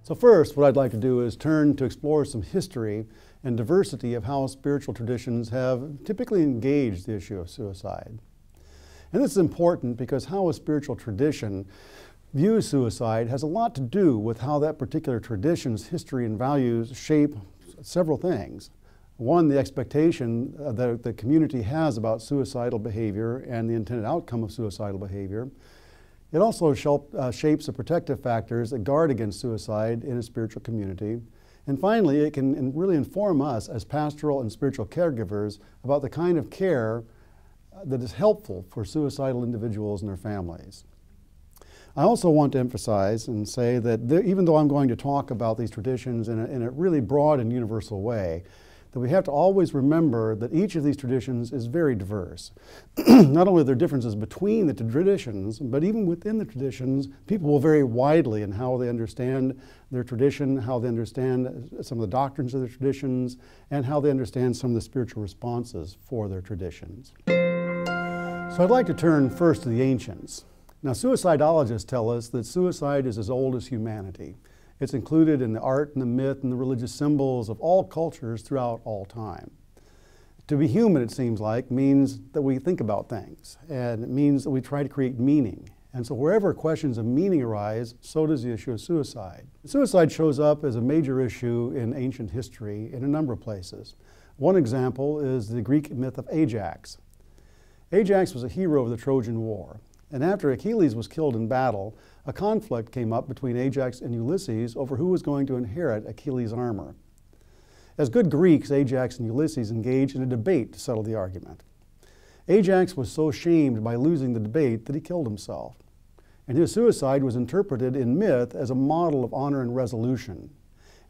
So first, what I'd like to do is turn to explore some history and diversity of how spiritual traditions have typically engaged the issue of suicide. And this is important because how a spiritual tradition views suicide has a lot to do with how that particular tradition's history and values shape several things. One, the expectation that the community has about suicidal behavior and the intended outcome of suicidal behavior. It also shapes the protective factors that guard against suicide in a spiritual community. And finally, it can really inform us as pastoral and spiritual caregivers about the kind of care that is helpful for suicidal individuals and their families. I also want to emphasize and say that even though I'm going to talk about these traditions in a really broad and universal way, that we have to always remember that each of these traditions is very diverse. Not only are there differences between the traditions, but even within the traditions, people will vary widely in how they understand their tradition, how they understand some of the doctrines of their traditions, and how they understand some of the spiritual responses for their traditions. So I'd like to turn first to the ancients. Now, suicidologists tell us that suicide is as old as humanity. It's included in the art and the myth and the religious symbols of all cultures throughout all time. To be human, it seems like, means that we think about things, and it means that we try to create meaning. And so wherever questions of meaning arise, so does the issue of suicide. Suicide shows up as a major issue in ancient history in a number of places. One example is the Greek myth of Ajax. Ajax was a hero of the Trojan War. And after Achilles was killed in battle, a conflict came up between Ajax and Ulysses over who was going to inherit Achilles' armor. As good Greeks, Ajax and Ulysses engaged in a debate to settle the argument. Ajax was so shamed by losing the debate that he killed himself. And his suicide was interpreted in myth as a model of honor and resolution.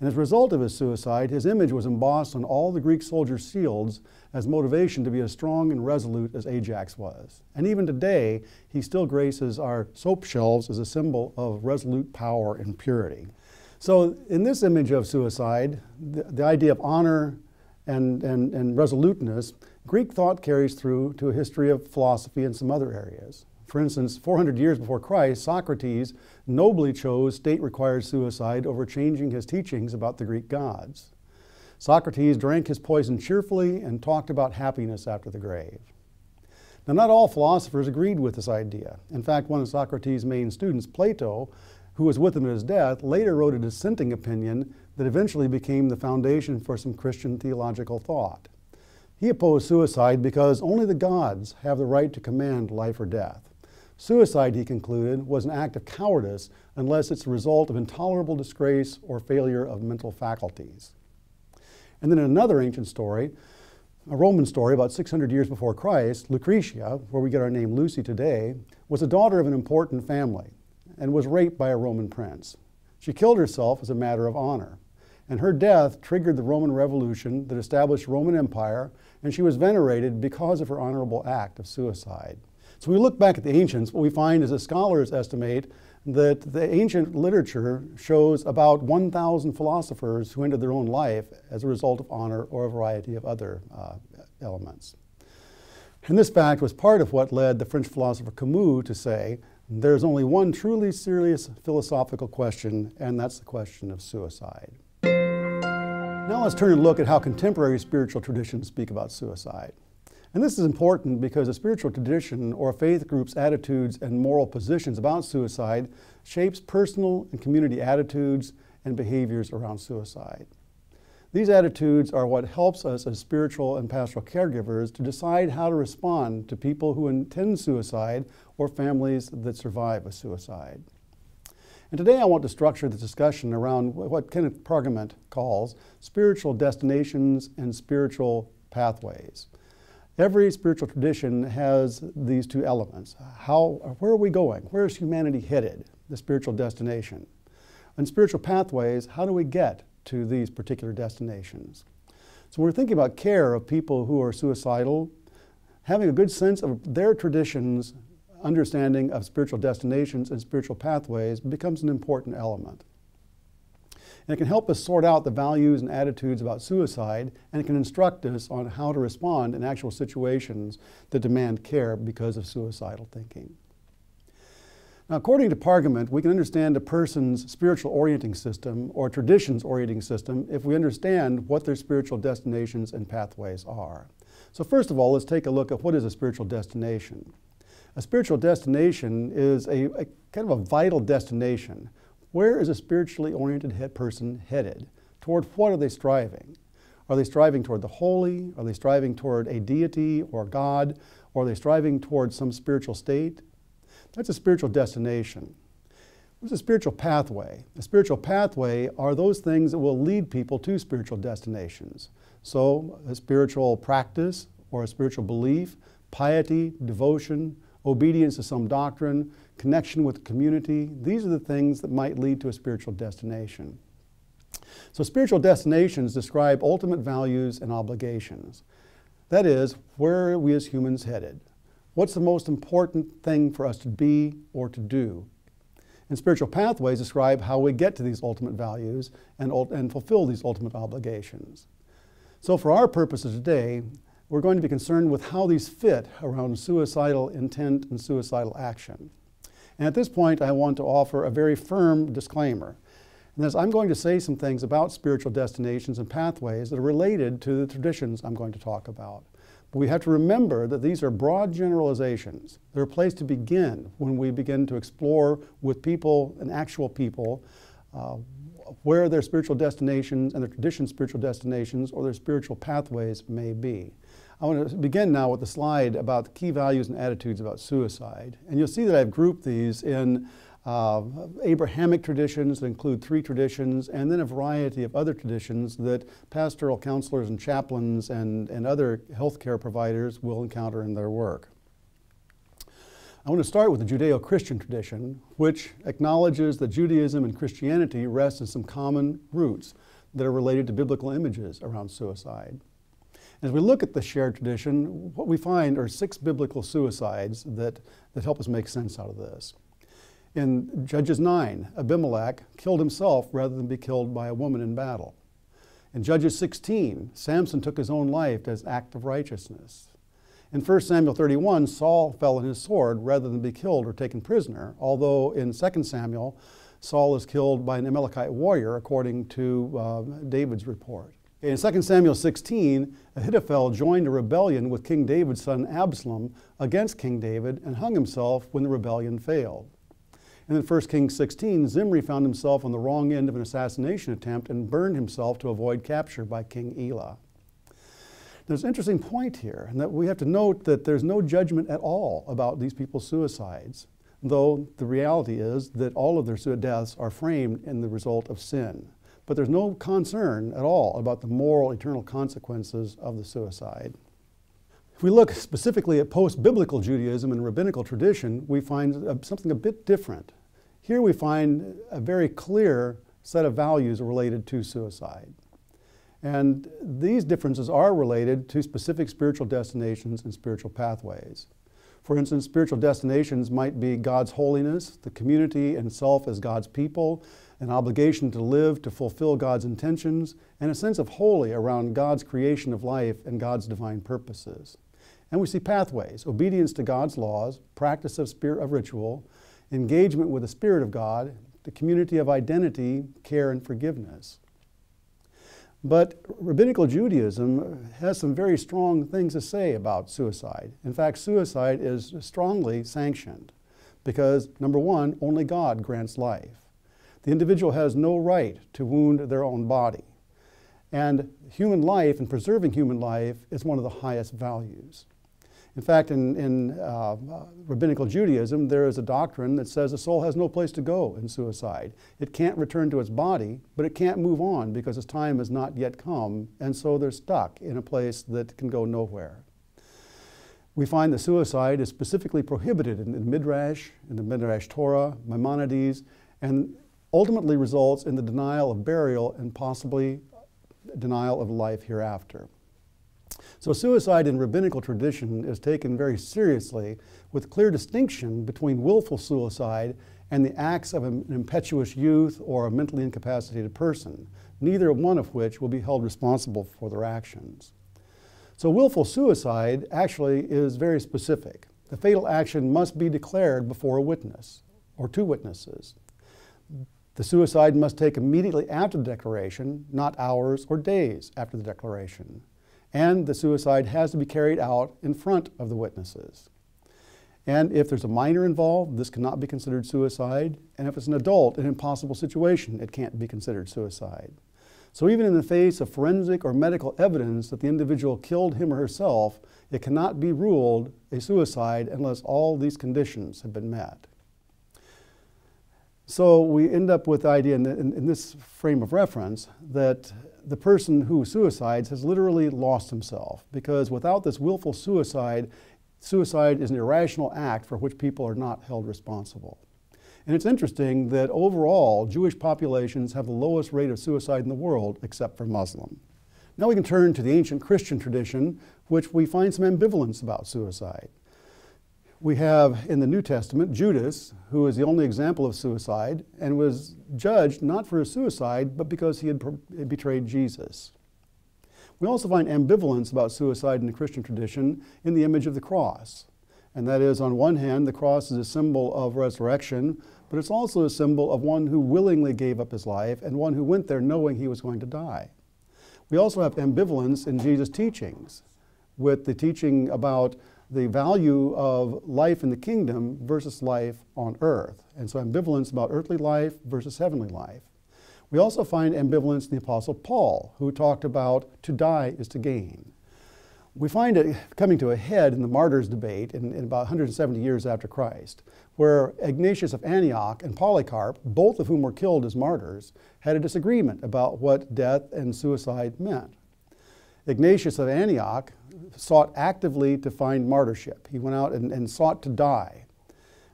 And as a result of his suicide, his image was embossed on all the Greek soldiers' shields as motivation to be as strong and resolute as Ajax was. And even today, he still graces our soap shelves as a symbol of resolute power and purity. So in this image of suicide, the idea of honor and resoluteness, Greek thought carries through to a history of philosophy in some other areas. For instance, 400 years before Christ, Socrates nobly chose state-required suicide over changing his teachings about the Greek gods. Socrates drank his poison cheerfully and talked about happiness after the grave. Now, not all philosophers agreed with this idea. In fact, one of Socrates' main students, Plato, who was with him at his death, later wrote a dissenting opinion that eventually became the foundation for some Christian theological thought. He opposed suicide because only the gods have the right to command life or death. Suicide, he concluded, was an act of cowardice unless it's a result of intolerable disgrace or failure of mental faculties. And then in another ancient story, a Roman story about 600 years before Christ, Lucretia, where we get our name Lucy today, was the daughter of an important family and was raped by a Roman prince. She killed herself as a matter of honor, and her death triggered the Roman Revolution that established Roman Empire, and she was venerated because of her honorable act of suicide. So when we look back at the ancients, what we find is that scholars estimate that the ancient literature shows about 1,000 philosophers who ended their own life as a result of honor or a variety of other elements. And this fact was part of what led the French philosopher Camus to say, there's only one truly serious philosophical question, and that's the question of suicide. Now let's turn and look at how contemporary spiritual traditions speak about suicide. And this is important because a spiritual tradition or a faith group's attitudes and moral positions about suicide shapes personal and community attitudes and behaviors around suicide. These attitudes are what helps us as spiritual and pastoral caregivers to decide how to respond to people who intend suicide or families that survive a suicide. And today I want to structure the discussion around what Kenneth Pargament calls spiritual destinations and spiritual pathways. Every spiritual tradition has these two elements. Where are we going? Where is humanity headed? The spiritual destination. And spiritual pathways, how do we get to these particular destinations? So when we're thinking about care of people who are suicidal, having a good sense of their traditions, understanding of spiritual destinations and spiritual pathways becomes an important element. And it can help us sort out the values and attitudes about suicide, and it can instruct us on how to respond in actual situations that demand care because of suicidal thinking. Now, according to Pargament, we can understand a person's spiritual orienting system or tradition's orienting system if we understand what their spiritual destinations and pathways are. So first of all, let's take a look at what is a spiritual destination. A spiritual destination is a kind of a vital destination. Where is a spiritually oriented person headed? Toward what are they striving? Are they striving toward the holy? Are they striving toward a deity or God? Or are they striving toward some spiritual state? That's a spiritual destination. What's a spiritual pathway? A spiritual pathway are those things that will lead people to spiritual destinations. So a spiritual practice or a spiritual belief, piety, devotion, obedience to some doctrine, connection with the community, these are the things that might lead to a spiritual destination. So spiritual destinations describe ultimate values and obligations. That is, where are we as humans headed? What's the most important thing for us to be or to do? And spiritual pathways describe how we get to these ultimate values and fulfill these ultimate obligations. So for our purposes today, we're going to be concerned with how these fit around suicidal intent and suicidal action. And at this point, I want to offer a very firm disclaimer. And that is, I'm going to say some things about spiritual destinations and pathways that are related to the traditions I'm going to talk about. But we have to remember that these are broad generalizations. They're a place to begin when we begin to explore with people and actual people where their spiritual destinations and their tradition's spiritual destinations or their spiritual pathways may be. I want to begin now with a slide about the key values and attitudes about suicide. And you'll see that I've grouped these in Abrahamic traditions that include 3 traditions, and then a variety of other traditions that pastoral counselors and chaplains and other healthcare providers will encounter in their work. I want to start with the Judeo-Christian tradition, which acknowledges that Judaism and Christianity rest in some common roots that are related to biblical images around suicide. As we look at the shared tradition, what we find are 6 biblical suicides that help us make sense out of this. In Judges 9, Abimelech killed himself rather than be killed by a woman in battle. In Judges 16, Samson took his own life as an act of righteousness. In 1 Samuel 31, Saul fell on his sword rather than be killed or taken prisoner, although in 2 Samuel, Saul is killed by an Amalekite warrior according to David's report. In 2 Samuel 16, Ahithophel joined a rebellion with King David's son Absalom against King David and hung himself when the rebellion failed. And in 1 Kings 16, Zimri found himself on the wrong end of an assassination attempt and burned himself to avoid capture by King Elah. There's an interesting point here, and that we have to note that there's no judgment at all about these people's suicides, though the reality is that all of their deaths are framed in the result of sin. But there's no concern at all about the moral, eternal consequences of the suicide. If we look specifically at post-biblical Judaism and rabbinical tradition, we find something a bit different. Here we find a very clear set of values related to suicide. And these differences are related to specific spiritual destinations and spiritual pathways. For instance, spiritual destinations might be God's holiness, the community and self as God's people, an obligation to live to fulfill God's intentions, and a sense of holy around God's creation of life and God's divine purposes. And we see pathways: obedience to God's laws, practice of ritual, engagement with the Spirit of God, the community of identity, care, and forgiveness. But rabbinical Judaism has some very strong things to say about suicide. In fact, suicide is strongly sanctioned because, number one, only God grants life. The individual has no right to wound their own body. And human life and preserving human life is one of the highest values. In fact, in rabbinical Judaism, there is a doctrine that says the soul has no place to go in suicide. It can't return to its body, but it can't move on because its time has not yet come, and so they're stuck in a place that can go nowhere. We find that suicide is specifically prohibited in the Midrash Torah, Maimonides, and ultimately results in the denial of burial and possibly denial of life hereafter. So suicide in rabbinical tradition is taken very seriously, with clear distinction between willful suicide and the acts of an impetuous youth or a mentally incapacitated person, neither one of which will be held responsible for their actions. So willful suicide actually is very specific. The fatal action must be declared before a witness, or two witnesses. The suicide must take immediately after the declaration, not hours or days after the declaration. And the suicide has to be carried out in front of the witnesses. And if there's a minor involved, this cannot be considered suicide. And if it's an adult in an impossible situation, it can't be considered suicide. So even in the face of forensic or medical evidence that the individual killed him or herself, it cannot be ruled a suicide unless all these conditions have been met. So we end up with the idea in this frame of reference that the person who suicides has literally lost himself, because without this willful suicide, suicide is an irrational act for which people are not held responsible. And it's interesting that overall, Jewish populations have the lowest rate of suicide in the world, except for Muslim. Now we can turn to the ancient Christian tradition, which we find some ambivalence about suicide. We have in the New Testament Judas, who is the only example of suicide, and was judged not for his suicide, but because he had betrayed Jesus. We also find ambivalence about suicide in the Christian tradition in the image of the cross. And that is, on one hand, the cross is a symbol of resurrection, but it's also a symbol of one who willingly gave up his life and one who went there knowing he was going to die. We also have ambivalence in Jesus' teachings, with the teaching about the value of life in the kingdom versus life on earth. And so ambivalence about earthly life versus heavenly life. We also find ambivalence in the Apostle Paul, who talked about to die is to gain. We find it coming to a head in the martyrs debate in about 170 years after Christ, where Ignatius of Antioch and Polycarp, both of whom were killed as martyrs, had a disagreement about what death and suicide meant. Ignatius of Antioch sought actively to find martyrship. He went out and sought to die.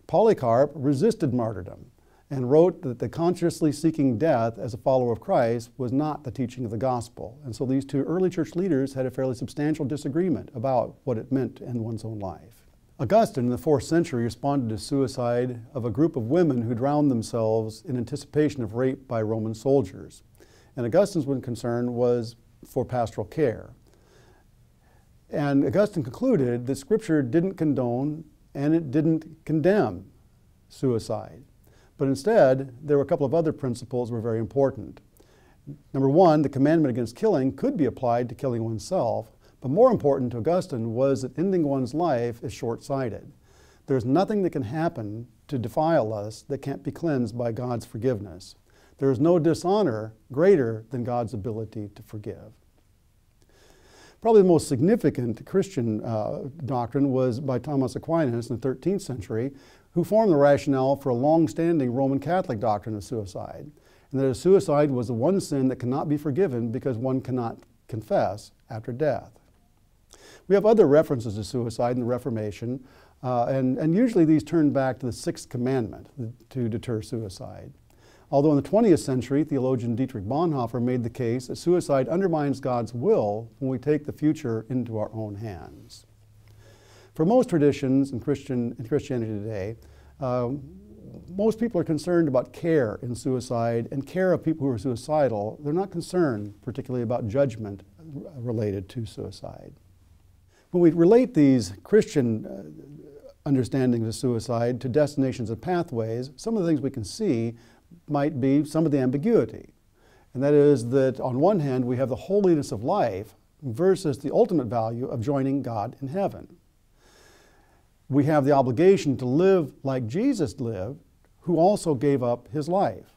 Polycarp resisted martyrdom and wrote that the consciously seeking death as a follower of Christ was not the teaching of the gospel. And so these two early church leaders had a fairly substantial disagreement about what it meant in one's own life. Augustine in the 4th century responded to suicide of a group of women who drowned themselves in anticipation of rape by Roman soldiers. And Augustine's one concern was for pastoral care. And Augustine concluded that Scripture didn't condone and it didn't condemn suicide. But instead, there were a couple of other principles that were very important. Number one, the commandment against killing could be applied to killing oneself, but more important to Augustine was that ending one's life is short-sighted. There's nothing that can happen to defile us that can't be cleansed by God's forgiveness. There is no dishonor greater than God's ability to forgive. Probably the most significant Christian doctrine was by Thomas Aquinas in the 13th century, who formed the rationale for a long-standing Roman Catholic doctrine of suicide, and that suicide was the one sin that cannot be forgiven because one cannot confess after death. We have other references to suicide in the Reformation, and usually these turn back to the 6th commandment to deter suicide. Although in the 20th century, theologian Dietrich Bonhoeffer made the case that suicide undermines God's will when we take the future into our own hands. For most traditions in Christianity today, most people are concerned about care in suicide and care of people who are suicidal. They're not concerned particularly about judgment related to suicide. When we relate these Christian understandings of suicide to destinations and pathways, some of the things we can see might be some of the ambiguity. And that is that on one hand, we have the holiness of life versus the ultimate value of joining God in heaven. We have the obligation to live like Jesus lived, who also gave up his life.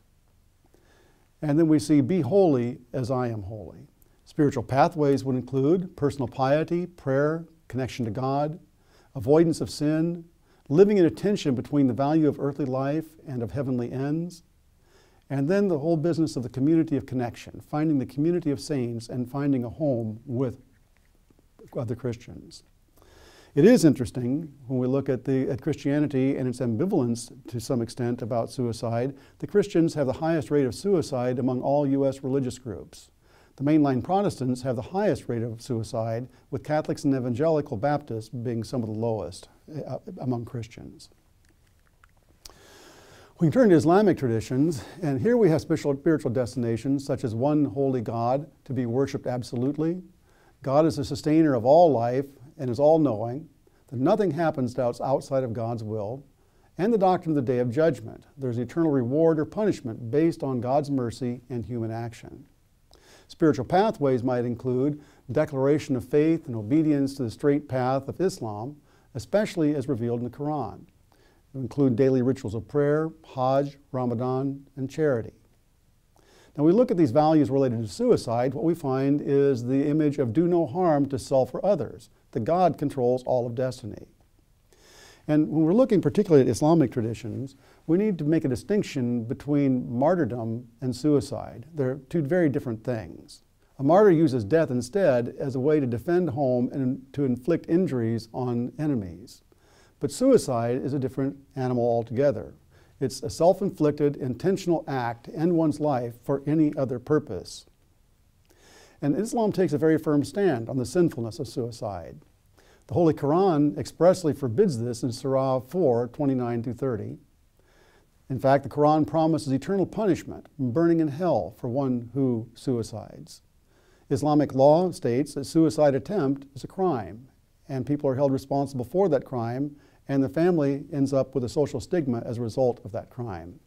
And then we see, be holy as I am holy. Spiritual pathways would include personal piety, prayer, connection to God, avoidance of sin, living in a tension between the value of earthly life and of heavenly ends, and then the whole business of the community of connection, finding the community of saints and finding a home with other Christians. It is interesting when we look at Christianity and its ambivalence to some extent about suicide. The Christians have the highest rate of suicide among all U.S. religious groups. The mainline Protestants have the highest rate of suicide, with Catholics and Evangelical Baptists being some of the lowest among Christians. We can turn to Islamic traditions, and here we have spiritual destinations such as one holy God to be worshipped absolutely. God is the sustainer of all life and is all-knowing, that nothing happens outside of God's will, and the doctrine of the Day of Judgment. There's eternal reward or punishment based on God's mercy and human action. Spiritual pathways might include declaration of faith and obedience to the straight path of Islam, especially as revealed in the Quran. It include daily rituals of prayer, Hajj, Ramadan, and charity. Now, we look at these values related to suicide. What we find is the image of do no harm to self or others, that God controls all of destiny. And when we're looking particularly at Islamic traditions, we need to make a distinction between martyrdom and suicide. They're two very different things. A martyr uses death instead as a way to defend home and to inflict injuries on enemies. But suicide is a different animal altogether. It's a self-inflicted, intentional act to end one's life for any other purpose. And Islam takes a very firm stand on the sinfulness of suicide. The Holy Quran expressly forbids this in Surah 4, 29 through 30. In fact, the Quran promises eternal punishment, burning in hell for one who suicides. Islamic law states that suicide attempt is a crime, and people are held responsible for that crime, and the family ends up with a social stigma as a result of that crime.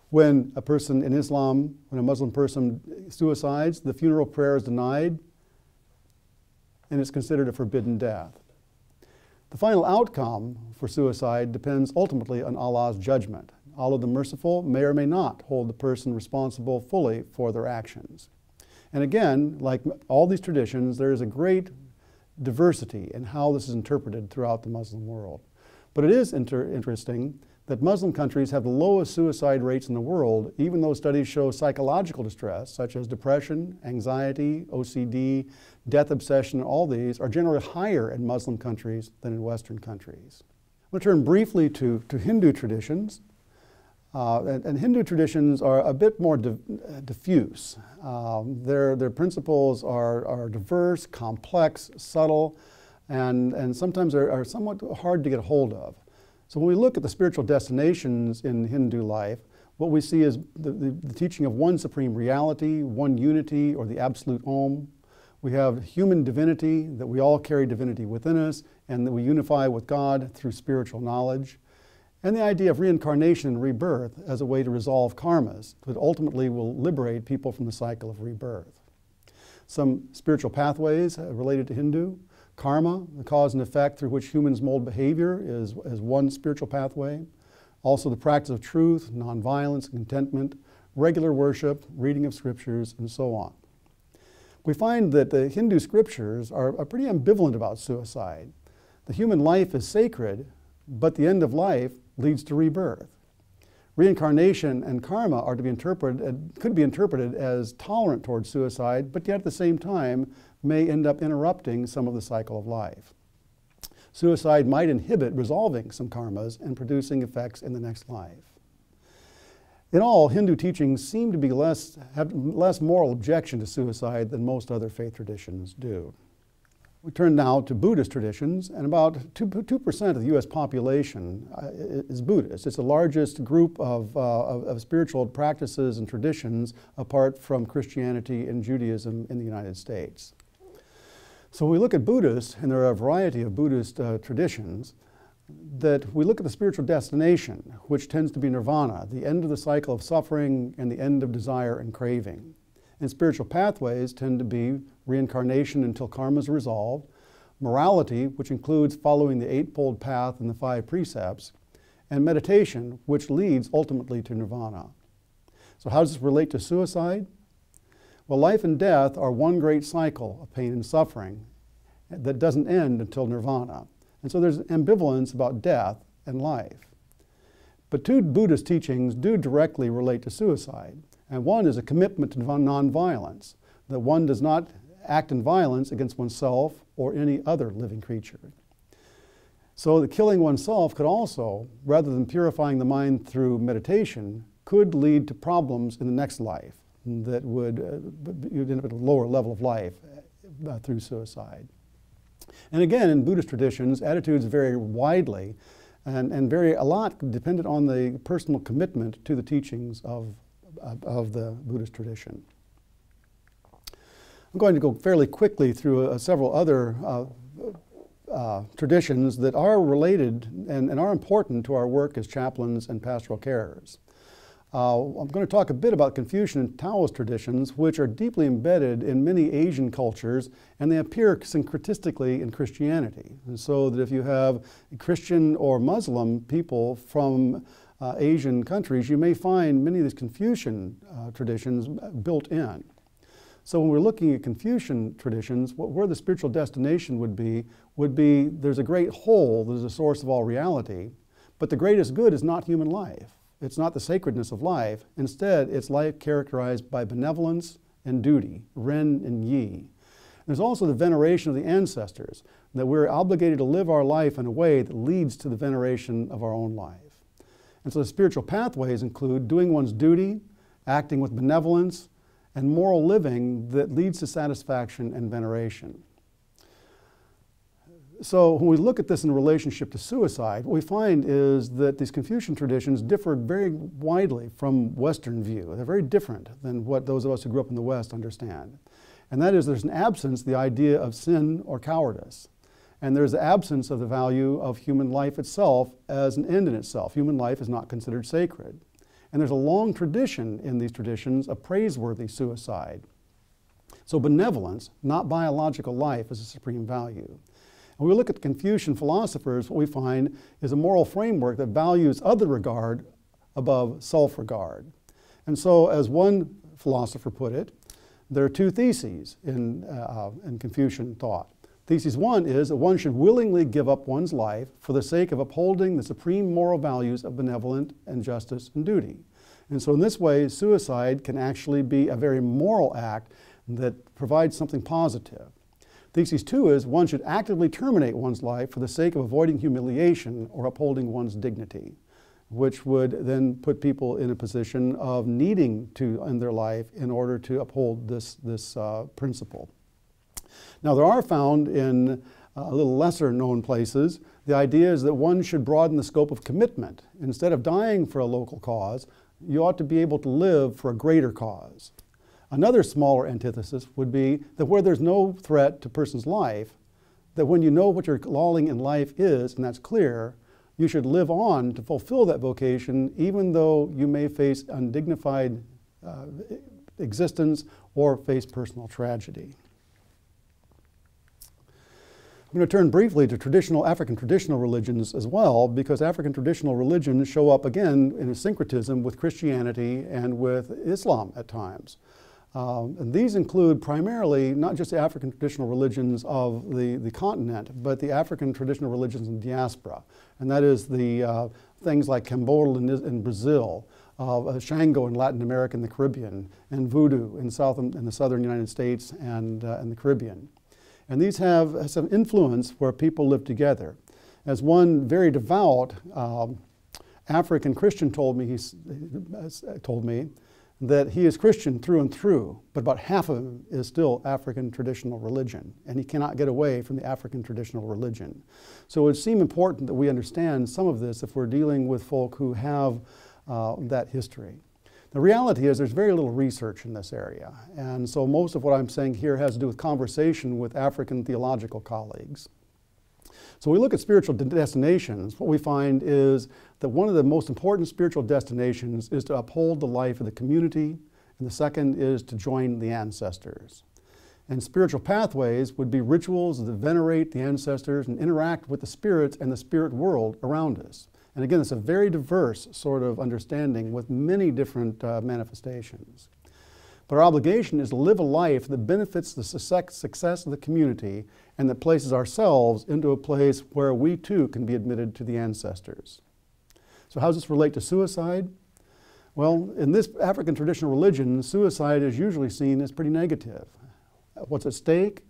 When a person in Islam, when a Muslim person suicides, the funeral prayer is denied, and it's considered a forbidden death. The final outcome for suicide depends ultimately on Allah's judgment. Allah the Merciful may or may not hold the person responsible fully for their actions. And again, like all these traditions, there is a great diversity in how this is interpreted throughout the Muslim world. But it is interesting that Muslim countries have the lowest suicide rates in the world, even though studies show psychological distress, such as depression, anxiety, OCD, death obsession, all these are generally higher in Muslim countries than in Western countries. I'm going to turn briefly to Hindu traditions. And Hindu traditions are a bit more diffuse. Their principles are diverse, complex, subtle, and sometimes are somewhat hard to get a hold of. So when we look at the spiritual destinations in Hindu life, what we see is the teaching of one supreme reality, one unity, or the absolute Om. We have human divinity, that we all carry divinity within us, and that we unify with God through spiritual knowledge. And the idea of reincarnation and rebirth as a way to resolve karmas that ultimately will liberate people from the cycle of rebirth. Some spiritual pathways related to Hindu. Karma, the cause and effect through which humans mold behavior, is one spiritual pathway. Also the practice of truth, nonviolence, contentment, regular worship, reading of scriptures, and so on. We find that the Hindu scriptures are pretty ambivalent about suicide. The human life is sacred, but the end of life leads to rebirth. Reincarnation and karma are to be interpreted, could be interpreted as tolerant towards suicide, but yet at the same time may end up interrupting some of the cycle of life. Suicide might inhibit resolving some karmas and producing effects in the next life. In all, Hindu teachings seem to be have less moral objection to suicide than most other faith traditions do. We turn now to Buddhist traditions, and about 2% of the U.S. population is Buddhist. It's the largest group of spiritual practices and traditions apart from Christianity and Judaism in the United States. So when we look at Buddhists, and there are a variety of Buddhist traditions, that we look at the spiritual destination, which tends to be nirvana, the end of the cycle of suffering and the end of desire and craving. And spiritual pathways tend to be reincarnation until karma is resolved, morality, which includes following the eightfold path and the 5 precepts, and meditation, which leads ultimately to nirvana. So how does this relate to suicide? Well, life and death are one great cycle of pain and suffering that doesn't end until nirvana. And so there's ambivalence about death and life. But 2 Buddhist teachings do directly relate to suicide. And one is a commitment to nonviolence, that one does not act in violence against oneself or any other living creature. So that killing oneself could also, rather than purifying the mind through meditation, could lead to problems in the next life that would you'd end up at a lower level of life through suicide. And again, in Buddhist traditions, attitudes vary widely and vary a lot dependent on the personal commitment to the teachings of the Buddhist tradition. I'm going to go fairly quickly through several other traditions that are related and are important to our work as chaplains and pastoral carers. I'm going to talk a bit about Confucian and Taoist traditions, which are deeply embedded in many Asian cultures, and they appear syncretistically in Christianity. And so that if you have Christian or Muslim people from Asian countries, you may find many of these Confucian traditions built in. So when we're looking at Confucian traditions, where the spiritual destination would be there's a great whole that is the source of all reality, but the greatest good is not human life. It's not the sacredness of life. Instead, it's life characterized by benevolence and duty, ren and yi. There's also the veneration of the ancestors, that we're obligated to live our life in a way that leads to the veneration of our own life. And so the spiritual pathways include doing one's duty, acting with benevolence, and moral living that leads to satisfaction and veneration. So when we look at this in relationship to suicide, what we find is that these Confucian traditions differ very widely from Western view. They're very different than what those of us who grew up in the West understand. And that is there's an absence, the idea of sin or cowardice. And there's the absence of the value of human life itself as an end in itself. Human life is not considered sacred. And there's a long tradition in these traditions of praiseworthy suicide. So benevolence, not biological life, is a supreme value. When we look at the Confucian philosophers, what we find is a moral framework that values other regard above self-regard. And so, as one philosopher put it, there are two theses in Confucian thought. Thesis one is that one should willingly give up one's life for the sake of upholding the supreme moral values of benevolence and justice and duty. And so in this way, suicide can actually be a very moral act that provides something positive. Thesis two is one should actively terminate one's life for the sake of avoiding humiliation or upholding one's dignity, which would then put people in a position of needing to end their life in order to uphold this principle. Now there are found in a little lesser known places, the idea is that one should broaden the scope of commitment. Instead of dying for a local cause, you ought to be able to live for a greater cause. Another smaller antithesis would be that where there's no threat to a person's life, that when you know what your calling in life is, and that's clear, you should live on to fulfill that vocation even though you may face undignified existence or face personal tragedy. I'm going to turn briefly to African traditional religions as well, because African traditional religions show up again in a syncretism with Christianity and with Islam at times. And these include primarily not just the African traditional religions of the continent, but the African traditional religions in diaspora. And that is the things like Cambodia in Brazil, Shango in Latin America and the Caribbean, and Voodoo in the southern United States and the Caribbean. And these have some influence where people live together. As one very devout African Christian told me that he is Christian through and through, but about half of him is still African traditional religion, and he cannot get away from the African traditional religion. So it would seem important that we understand some of this if we're dealing with folk who have that history. The reality is there's very little research in this area, and so most of what I'm saying here has to do with conversation with African theological colleagues. So we look at spiritual destinations. What we find is that one of the most important spiritual destinations is to uphold the life of the community, and the second is to join the ancestors. And spiritual pathways would be rituals that venerate the ancestors and interact with the spirits and the spirit world around us. And again, it's a very diverse sort of understanding with many different manifestations. But our obligation is to live a life that benefits the success of the community and that places ourselves into a place where we too can be admitted to the ancestors. So how does this relate to suicide? Well, in this African traditional religion, suicide is usually seen as pretty negative. What's at stake?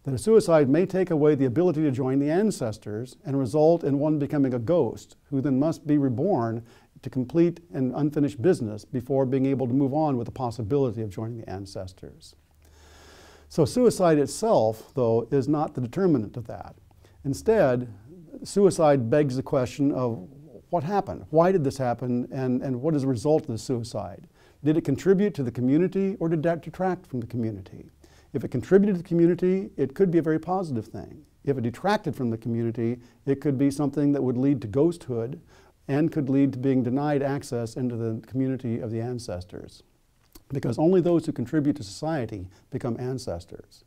That a suicide may take away the ability to join the ancestors and result in one becoming a ghost, who then must be reborn to complete an unfinished business before being able to move on with the possibility of joining the ancestors. So suicide itself, though, is not the determinant of that. Instead, suicide begs the question of what happened? Why did this happen, and what is the result of the suicide? Did it contribute to the community, or did that detract from the community? If it contributed to the community, it could be a very positive thing. If it detracted from the community, it could be something that would lead to ghosthood and could lead to being denied access into the community of the ancestors. Because only those who contribute to society become ancestors.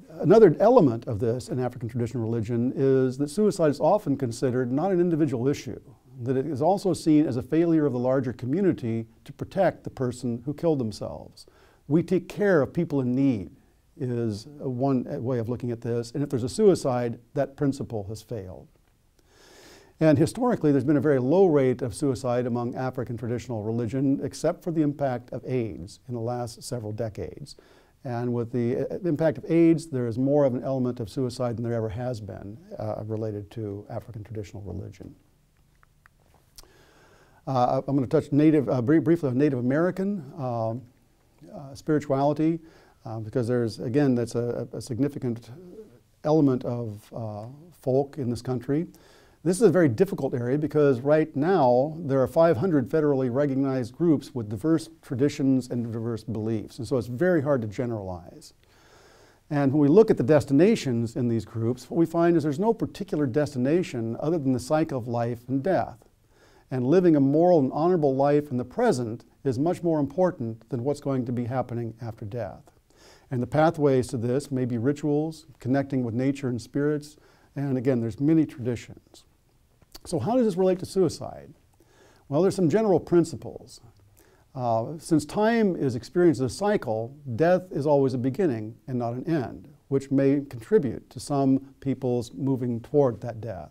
Another element of this in African traditional religion is that suicide is often considered not an individual issue, that it is also seen as a failure of the larger community to protect the person who killed themselves. We take care of people in need is one way of looking at this, and if there's a suicide, that principle has failed. And historically, there's been a very low rate of suicide among African traditional religion, except for the impact of AIDS in the last several decades. And with the impact of AIDS, there is more of an element of suicide than there ever has been related to African traditional religion. I'm going to touch briefly on Native American spirituality, because there's, again, that's a significant element of folk in this country. This is a very difficult area because right now there are 500 federally recognized groups with diverse traditions and diverse beliefs, and so it's very hard to generalize. And when we look at the destinations in these groups, what we find is there's no particular destination other than the cycle of life and death. And living a moral and honorable life in the present is much more important than what's going to be happening after death. And the pathways to this may be rituals, connecting with nature and spirits, and again, there's many traditions. So how does this relate to suicide? Well, there's some general principles. Since time is experienced as a cycle, death is always a beginning and not an end, which may contribute to some people's moving toward that death.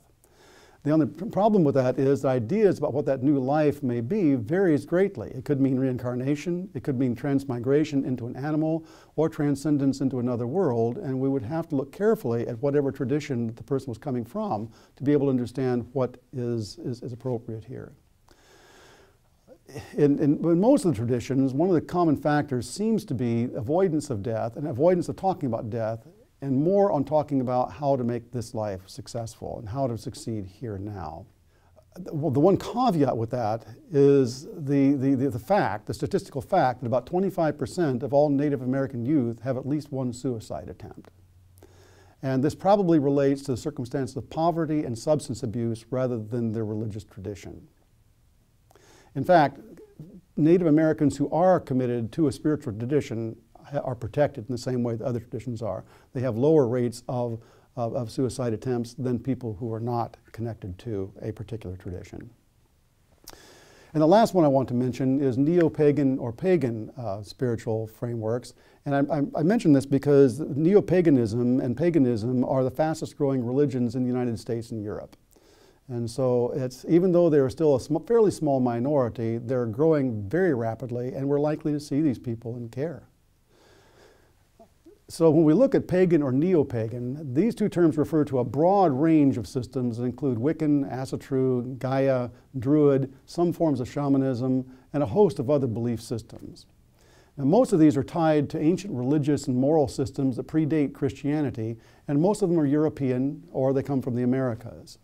The only problem with that is the ideas about what that new life may be varies greatly. It could mean reincarnation, it could mean transmigration into an animal, or transcendence into another world, and we would have to look carefully at whatever tradition the person was coming from to be able to understand what is appropriate here. In most of the traditions, one of the common factors seems to be avoidance of death and avoidance of talking about death, and more on talking about how to make this life successful and how to succeed here and now. Well, the one caveat with that is the statistical fact that about 25% of all Native American youth have at least one suicide attempt. And this probably relates to the circumstances of poverty and substance abuse rather than their religious tradition. In fact, Native Americans who are committed to a spiritual tradition are protected in the same way that other traditions are. They have lower rates of suicide attempts than people who are not connected to a particular tradition. And the last one I want to mention is neo-pagan or pagan spiritual frameworks. And I mention this because neo-paganism and paganism are the fastest growing religions in the United States and Europe. And so even though they're still a fairly small minority, they're growing very rapidly, and we're likely to see these people in care. So when we look at pagan or neo-pagan, these two terms refer to a broad range of systems that include Wiccan, Asatru, Gaia, Druid, some forms of shamanism, and a host of other belief systems. Now, most of these are tied to ancient religious and moral systems that predate Christianity, and most of them are European or they come from the Americas.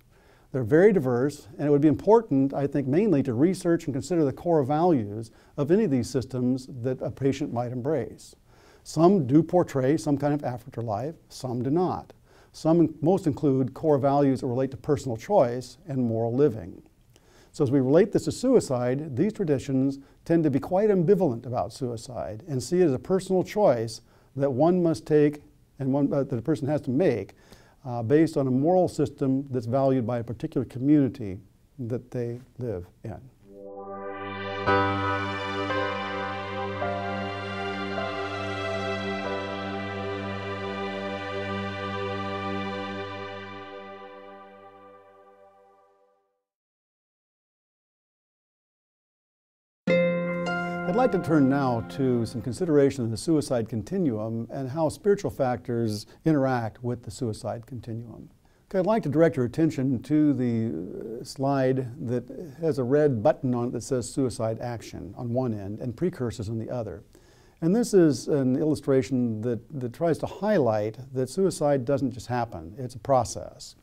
They're very diverse, and it would be important, I think, mainly to research and consider the core values of any of these systems that a patient might embrace. Some do portray some kind of afterlife, some do not. Most include core values that relate to personal choice and moral living. So as we relate this to suicide, these traditions tend to be quite ambivalent about suicide and see it as a personal choice that one must take and that a person has to make based on a moral system that's valued by a particular community that they live in. I'd like to turn now to some consideration of the suicide continuum and how spiritual factors interact with the suicide continuum. Okay, I'd like to direct your attention to the slide that has a red button on it that says suicide action on one end and precursors on the other. And this is an illustration that tries to highlight that suicide doesn't just happen, it's a process.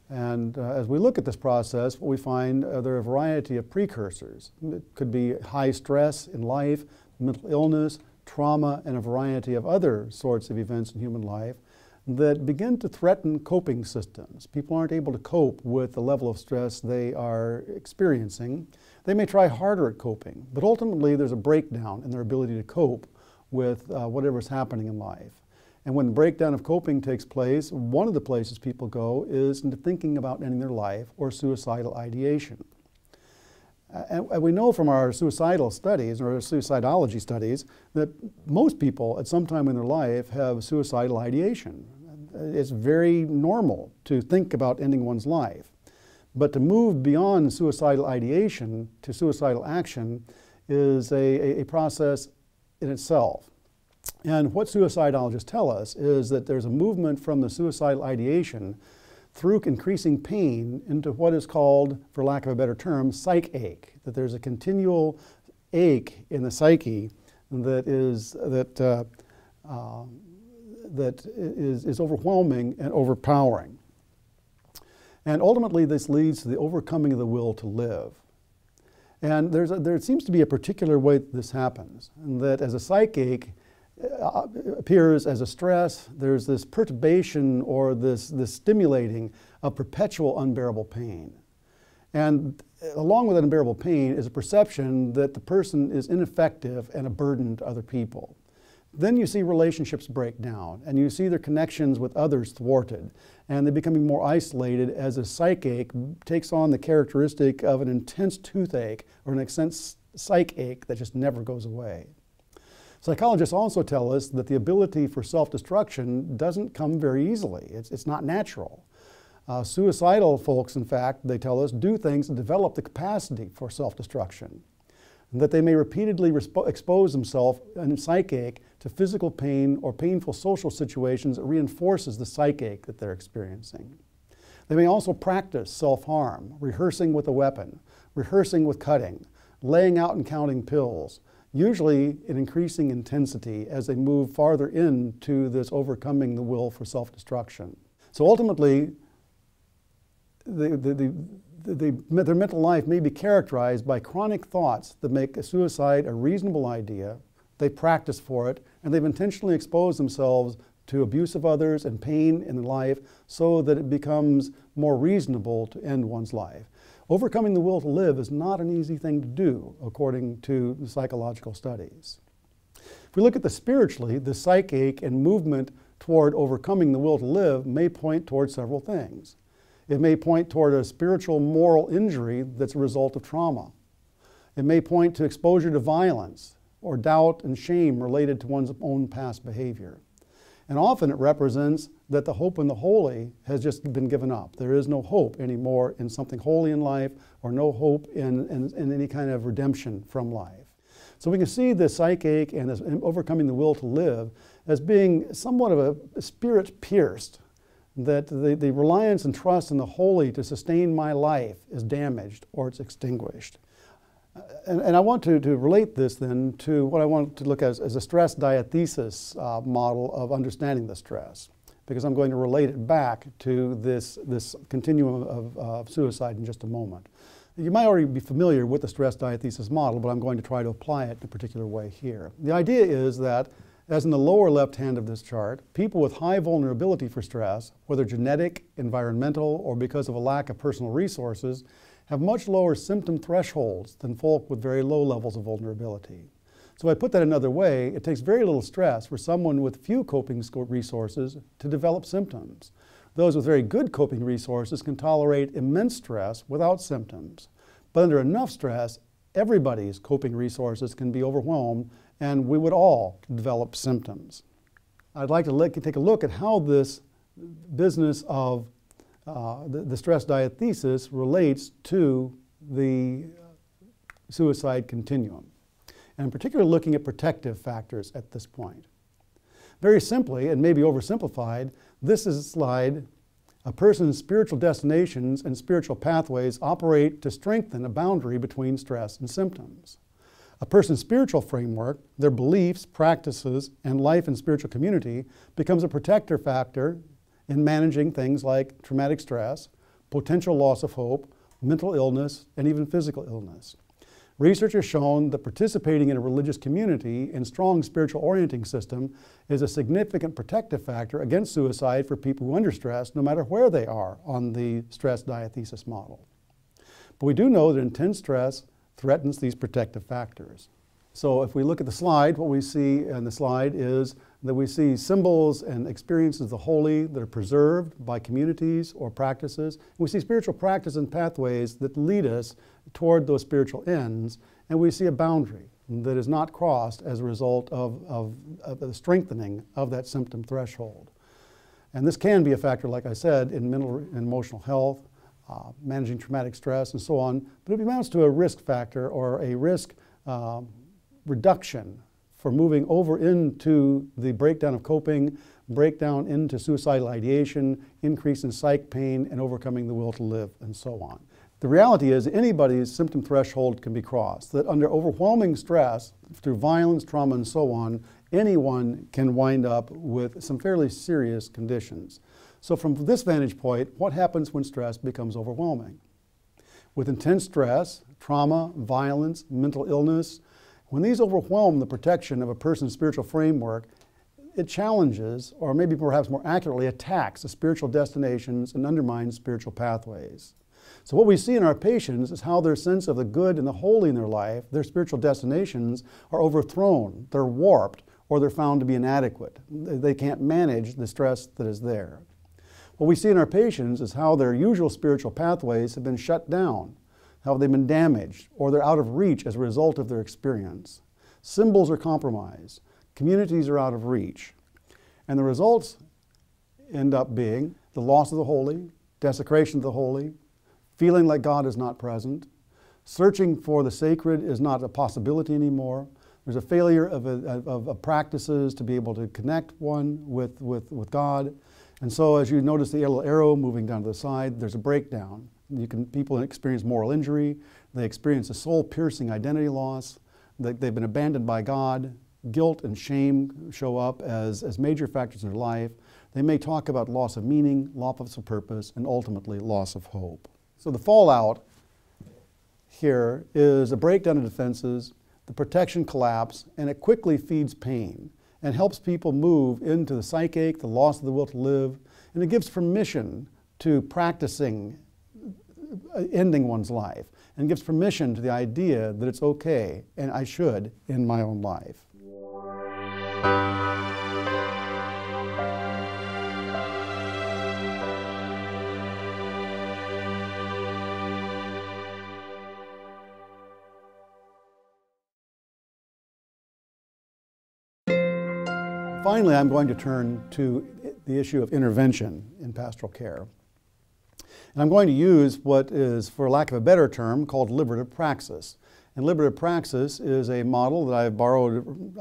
And as we look at this process, what we find there are a variety of precursors. It could be high stress in life, mental illness, trauma, and a variety of other sorts of events in human life that begin to threaten coping systems. People aren't able to cope with the level of stress they are experiencing. They may try harder at coping, but ultimately there's a breakdown in their ability to cope with whatever's happening in life. And when the breakdown of coping takes place, one of the places people go is into thinking about ending their life or suicidal ideation. And we know from our suicidal studies, or suicidology studies, that most people at some time in their life have suicidal ideation. It's very normal to think about ending one's life. But to move beyond suicidal ideation to suicidal action is a process in itself. And what suicidologists tell us is that there's a movement from the suicidal ideation through increasing pain into what is called, for lack of a better term, psych ache. That there's a continual ache in the psyche that is overwhelming and overpowering. And ultimately this leads to the overcoming of the will to live. And there seems to be a particular way that this happens, and that as a psych ache appears as a stress, there's this perturbation or this stimulating of perpetual unbearable pain. And along with that unbearable pain is a perception that the person is ineffective and a burden to other people. Then you see relationships break down, and you see their connections with others thwarted, and they're becoming more isolated as a psych ache takes on the characteristic of an intense toothache or an intense psych ache that just never goes away. Psychologists also tell us that the ability for self-destruction doesn't come very easily. It's not natural. Suicidal folks, in fact, they tell us, do things and develop the capacity for self-destruction, and that they may repeatedly expose themselves in psych ache to physical pain or painful social situations that reinforces the psych ache that they're experiencing. They may also practice self-harm, rehearsing with a weapon, rehearsing with cutting, laying out and counting pills, usually in increasing intensity as they move farther into this overcoming the will for self-destruction. So ultimately, their mental life may be characterized by chronic thoughts that make suicide a reasonable idea. They practice for it, and they've intentionally exposed themselves to abuse of others and pain in life so that it becomes more reasonable to end one's life. Overcoming the will to live is not an easy thing to do, according to the psychological studies. If we look at the spiritually, the psych ache and movement toward overcoming the will to live may point toward several things. It may point toward a spiritual moral injury that's a result of trauma. It may point to exposure to violence or doubt and shame related to one's own past behavior. And often it represents that the hope in the holy has just been given up. There is no hope anymore in something holy in life, or no hope in any kind of redemption from life. So we can see this psych ache and this overcoming the will to live as being somewhat of a spirit pierced, that the reliance and trust in the holy to sustain my life is damaged or it's extinguished. And I want to relate this then to what I want to look at as a stress diathesis model of understanding the stress, because I'm going to relate it back to this continuum of suicide in just a moment. You might already be familiar with the stress diathesis model, but I'm going to try to apply it in a particular way here. The idea is that, as in the lower left hand of this chart, people with high vulnerability for stress, whether genetic, environmental, or because of a lack of personal resources, have much lower symptom thresholds than folk with very low levels of vulnerability. So if I put that another way, it takes very little stress for someone with few coping resources to develop symptoms. Those with very good coping resources can tolerate immense stress without symptoms. But under enough stress, everybody's coping resources can be overwhelmed, and we would all develop symptoms. I'd like to take a look at how this business of the stress diathesis relates to the suicide continuum, and in particular looking at protective factors at this point. Very simply, and maybe oversimplified, this is a slide. A person's spiritual destinations and spiritual pathways operate to strengthen a boundary between stress and symptoms. A person's spiritual framework, their beliefs, practices, and life in spiritual community becomes a protector factor in managing things like traumatic stress, potential loss of hope, mental illness, and even physical illness. Research has shown that participating in a religious community and strong spiritual orienting system is a significant protective factor against suicide for people who are under stress, no matter where they are on the stress diathesis model. But we do know that intense stress threatens these protective factors. So if we look at the slide, what we see in the slide is that we see symbols and experiences of the holy that are preserved by communities or practices. We see spiritual practice and pathways that lead us toward those spiritual ends, and we see a boundary that is not crossed as a result of the strengthening of that symptom threshold. And this can be a factor, like I said, in mental and emotional health, managing traumatic stress, and so on, but it amounts to a risk factor or a risk reduction for moving over into the breakdown of coping, breakdown into suicidal ideation, increase in psych pain, and overcoming the will to live, and so on. The reality is anybody's symptom threshold can be crossed, that under overwhelming stress, through violence, trauma, and so on, anyone can wind up with some fairly serious conditions. So from this vantage point, what happens when stress becomes overwhelming? With intense stress, trauma, violence, mental illness, when these overwhelm the protection of a person's spiritual framework, it challenges, or maybe perhaps more accurately, attacks the spiritual destinations and undermines spiritual pathways. So what we see in our patients is how their sense of the good and the holy in their life, their spiritual destinations, are overthrown, they're warped, or they're found to be inadequate. They can't manage the stress that is there. What we see in our patients is how their usual spiritual pathways have been shut down, how they've been damaged, or they're out of reach as a result of their experience. Symbols are compromised, communities are out of reach, and the results end up being the loss of the holy, desecration of the holy, feeling like God is not present, searching for the sacred is not a possibility anymore. There's a failure of practices to be able to connect one with God. And so as you notice the little arrow moving down to the side, there's a breakdown. People experience moral injury, they experience a soul-piercing identity loss, they've been abandoned by God, guilt and shame show up as major factors in their life. They may talk about loss of meaning, loss of purpose, and ultimately loss of hope. So the fallout here is a breakdown of defenses, the protection collapse, and it quickly feeds pain and helps people move into the psychache, the loss of the will to live, and it gives permission to practicing ending one's life, and gives permission to the idea that it's okay and I should end my own life. Finally, I'm going to turn to the issue of intervention in pastoral care. And I'm going to use what is, for lack of a better term, called liberative praxis. And liberative praxis is a model that I've borrowed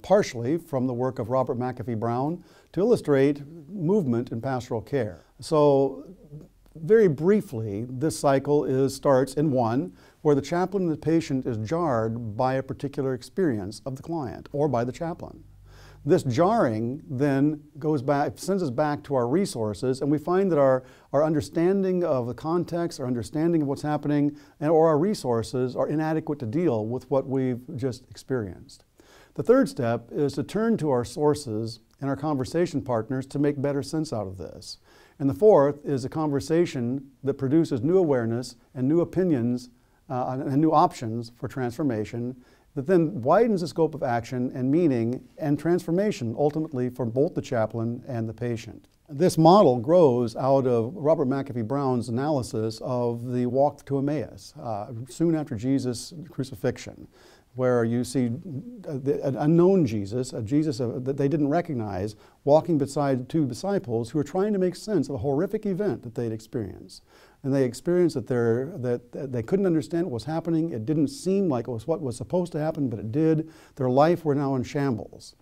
partially from the work of Robert McAfee Brown to illustrate movement in pastoral care. So very briefly, this cycle starts in one where the chaplain and the patient is jarred by a particular experience of the client or by the chaplain. This jarring then sends us back to our resources, and we find that our understanding of the context, our understanding of what's happening, or our resources are inadequate to deal with what we've just experienced. The third step is to turn to our sources and our conversation partners to make better sense out of this. And the fourth is a conversation that produces new awareness and new opinions and new options for transformation, that then widens the scope of action and meaning and transformation ultimately for both the chaplain and the patient. This model grows out of Robert McAfee Brown's analysis of the walk to Emmaus, soon after Jesus' crucifixion, where you see an unknown Jesus, a Jesus that they didn't recognize, walking beside two disciples who were trying to make sense of a horrific event that they'd experienced. And they experienced that they couldn't understand what was happening. It didn't seem like it was what was supposed to happen, but it did. Their life were now in shambles.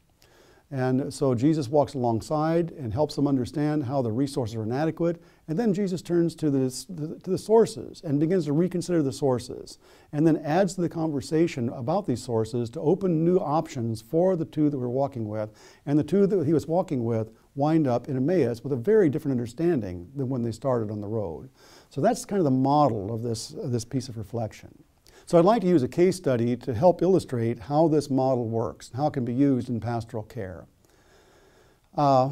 And so Jesus walks alongside and helps them understand how the resources are inadequate. And then Jesus turns to the sources and begins to reconsider the sources, and then adds to the conversation about these sources to open new options for the two that we're walking with. And the two that he was walking with wind up in Emmaus with a very different understanding than when they started on the road. So that's kind of the model of this piece of reflection. So I'd like to use a case study to help illustrate how this model works, and how it can be used in pastoral care. I'm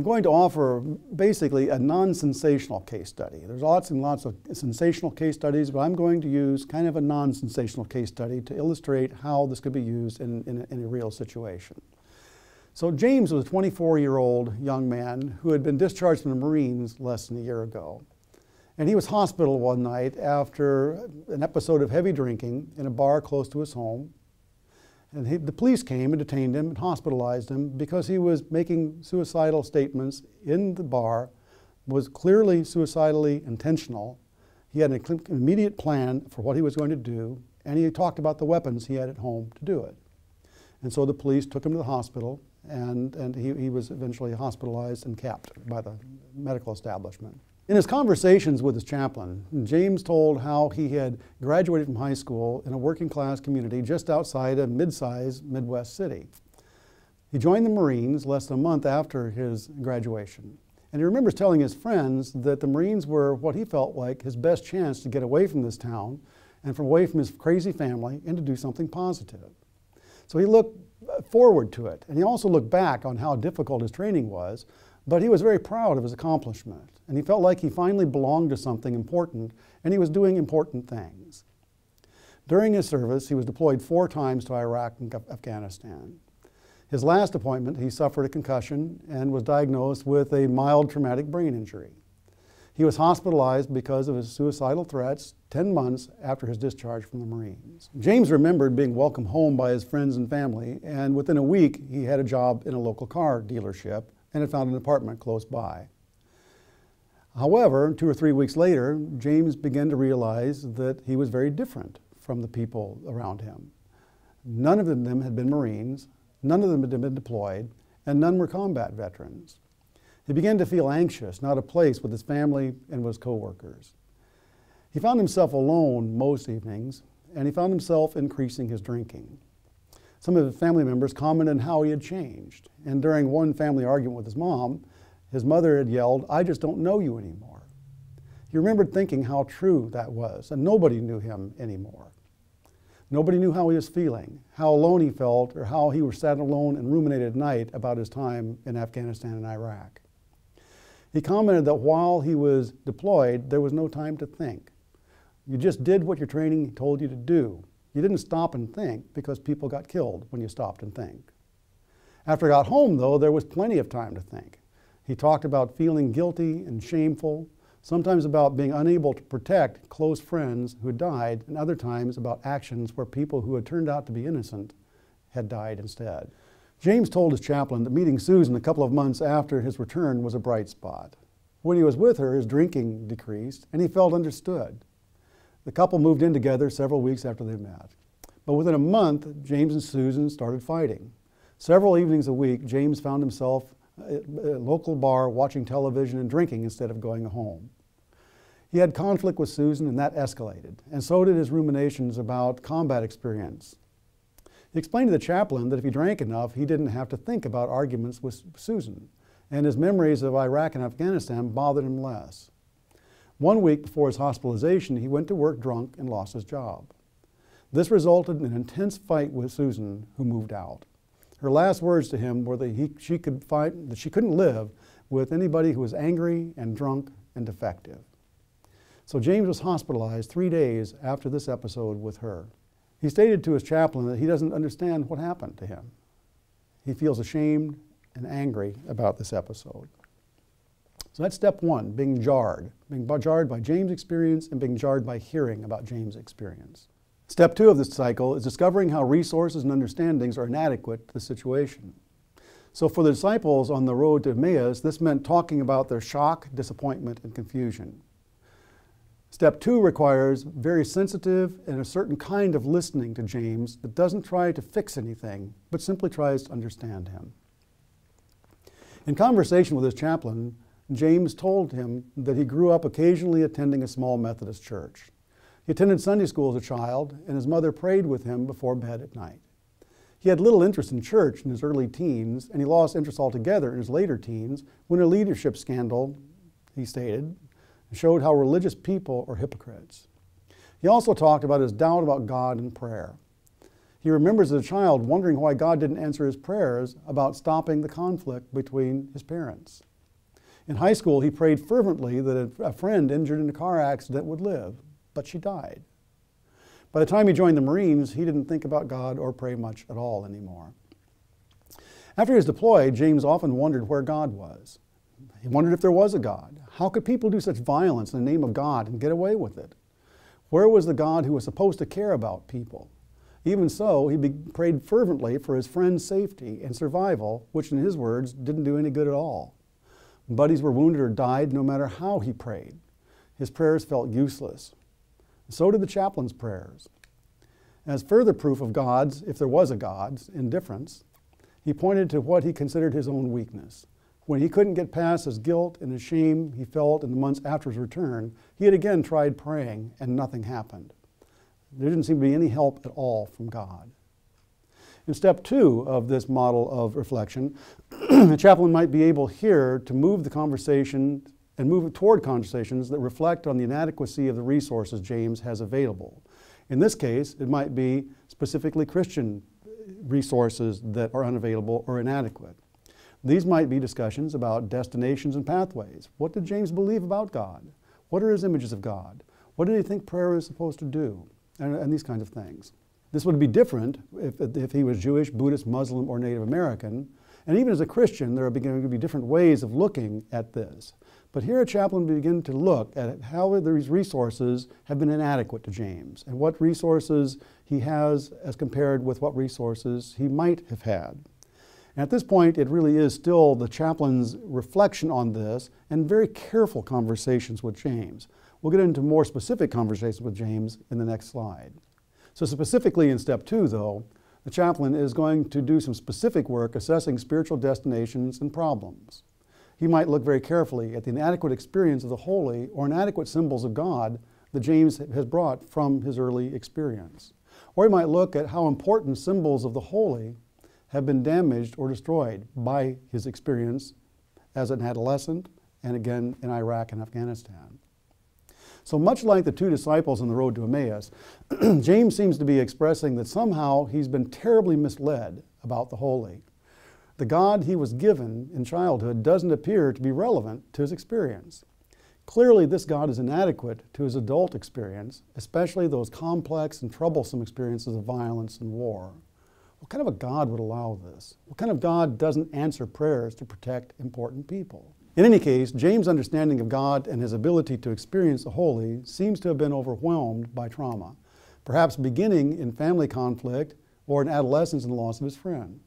going to offer basically a non-sensational case study. There's lots and lots of sensational case studies, but I'm going to use kind of a non-sensational case study to illustrate how this could be used in a real situation. So James was a 24-year-old young man who had been discharged from the Marines less than a year ago. And he was hospitalized one night after an episode of heavy drinking in a bar close to his home. And the police came and detained him and hospitalized him because he was making suicidal statements in the bar, was clearly suicidally intentional. He had an immediate plan for what he was going to do, and he talked about the weapons he had at home to do it. And so the police took him to the hospital, and he was eventually hospitalized and kept by the medical establishment. In his conversations with his chaplain, James told how he had graduated from high school in a working class community just outside a mid-sized Midwest city. He joined the Marines less than a month after his graduation. And he remembers telling his friends that the Marines were what he felt like his best chance to get away from this town and away from his crazy family and to do something positive. So he looked forward to it. And he also looked back on how difficult his training was, but he was very proud of his accomplishment. And he felt like he finally belonged to something important, and he was doing important things. During his service, he was deployed 4 times to Iraq and Afghanistan. His last appointment, he suffered a concussion and was diagnosed with a mild traumatic brain injury. He was hospitalized because of his suicidal threats 10 months after his discharge from the Marines. James remembered being welcomed home by his friends and family, and within a week, he had a job in a local car dealership and had found an apartment close by. However, 2 or 3 weeks later, James began to realize that he was very different from the people around him. None of them had been Marines, none of them had been deployed, and none were combat veterans. He began to feel anxious, not at place with his family and with his coworkers. He found himself alone most evenings, and he found himself increasing his drinking. Some of his family members commented on how he had changed, and during one family argument with his mother had yelled, "I just don't know you anymore." He remembered thinking how true that was, and nobody knew him anymore. Nobody knew how he was feeling, how alone he felt, or how he was sat alone and ruminated at night about his time in Afghanistan and Iraq. He commented that while he was deployed, there was no time to think. You just did what your training told you to do. You didn't stop and think because people got killed when you stopped and think. After he got home, though, there was plenty of time to think. He talked about feeling guilty and shameful, sometimes about being unable to protect close friends who had died, and other times about actions where people who had turned out to be innocent had died instead. James told his chaplain that meeting Susan a couple of months after his return was a bright spot. When he was with her, his drinking decreased, and he felt understood. The couple moved in together several weeks after they met. But within a month, James and Susan started fighting. Several evenings a week, James found himself at a local bar watching television and drinking instead of going home. He had conflict with Susan, and that escalated, and so did his ruminations about combat experience. He explained to the chaplain that if he drank enough, he didn't have to think about arguments with Susan, and his memories of Iraq and Afghanistan bothered him less. 1 week before his hospitalization, he went to work drunk and lost his job. This resulted in an intense fight with Susan, who moved out. Her last words to him were that she couldn't live with anybody who was angry and drunk and defective. So James was hospitalized 3 days after this episode with her. He stated to his chaplain that he doesn't understand what happened to him. He feels ashamed and angry about this episode. So that's step 1, being jarred by James' experience and being jarred by hearing about James' experience. Step 2 of this cycle is discovering how resources and understandings are inadequate to the situation. So for the disciples on the road to Emmaus, this meant talking about their shock, disappointment, and confusion. Step 2 requires very sensitive and a certain kind of listening to James that doesn't try to fix anything, but simply tries to understand him. In conversation with his chaplain, James told him that he grew up occasionally attending a small Methodist church. He attended Sunday school as a child, and his mother prayed with him before bed at night. He had little interest in church in his early teens, and he lost interest altogether in his later teens when a leadership scandal, he stated, showed how religious people are hypocrites. He also talked about his doubt about God and prayer. He remembers as a child wondering why God didn't answer his prayers about stopping the conflict between his parents. In high school, he prayed fervently that a friend injured in a car accident would live, but she died. By the time he joined the Marines, he didn't think about God or pray much at all anymore. After he was deployed, James often wondered where God was. He wondered if there was a God. How could people do such violence in the name of God and get away with it? Where was the God who was supposed to care about people? Even so, he prayed fervently for his friend's safety and survival, which in his words didn't do any good at all. Buddies were wounded or died no matter how he prayed. His prayers felt useless. So did the chaplain's prayers. As further proof of God's, if there was a God's, indifference, he pointed to what he considered his own weakness. When he couldn't get past his guilt and his shame he felt in the months after his return, he had again tried praying and nothing happened. There didn't seem to be any help at all from God. In step 2 of this model of reflection, the chaplain might be able here to move the conversation and move toward conversations that reflect on the inadequacy of the resources James has available. In this case, it might be specifically Christian resources that are unavailable or inadequate. These might be discussions about destinations and pathways. What did James believe about God? What are his images of God? What did he think prayer is supposed to do? And these kinds of things. This would be different if he was Jewish, Buddhist, Muslim, or Native American. And even as a Christian, there are going to be different ways of looking at this. But here a chaplain begins to look at how these resources have been inadequate to James and what resources he has as compared with what resources he might have had. And at this point, it really is still the chaplain's reflection on this and very careful conversations with James. We'll get into more specific conversations with James in the next slide. So specifically in step 2, though, the chaplain is going to do some specific work assessing spiritual destinations and problems. He might look very carefully at the inadequate experience of the holy or inadequate symbols of God that James has brought from his early experience. Or he might look at how important symbols of the holy have been damaged or destroyed by his experience as an adolescent and again in Iraq and Afghanistan. So much like the 2 disciples on the road to Emmaus, James seems to be expressing that somehow he's been terribly misled about the holy. The God he was given in childhood doesn't appear to be relevant to his experience. Clearly, this God is inadequate to his adult experience, especially those complex and troublesome experiences of violence and war. What kind of a God would allow this? What kind of God doesn't answer prayers to protect important people? In any case, James' understanding of God and his ability to experience the holy seems to have been overwhelmed by trauma, perhaps beginning in family conflict or in adolescence and the loss of his friend.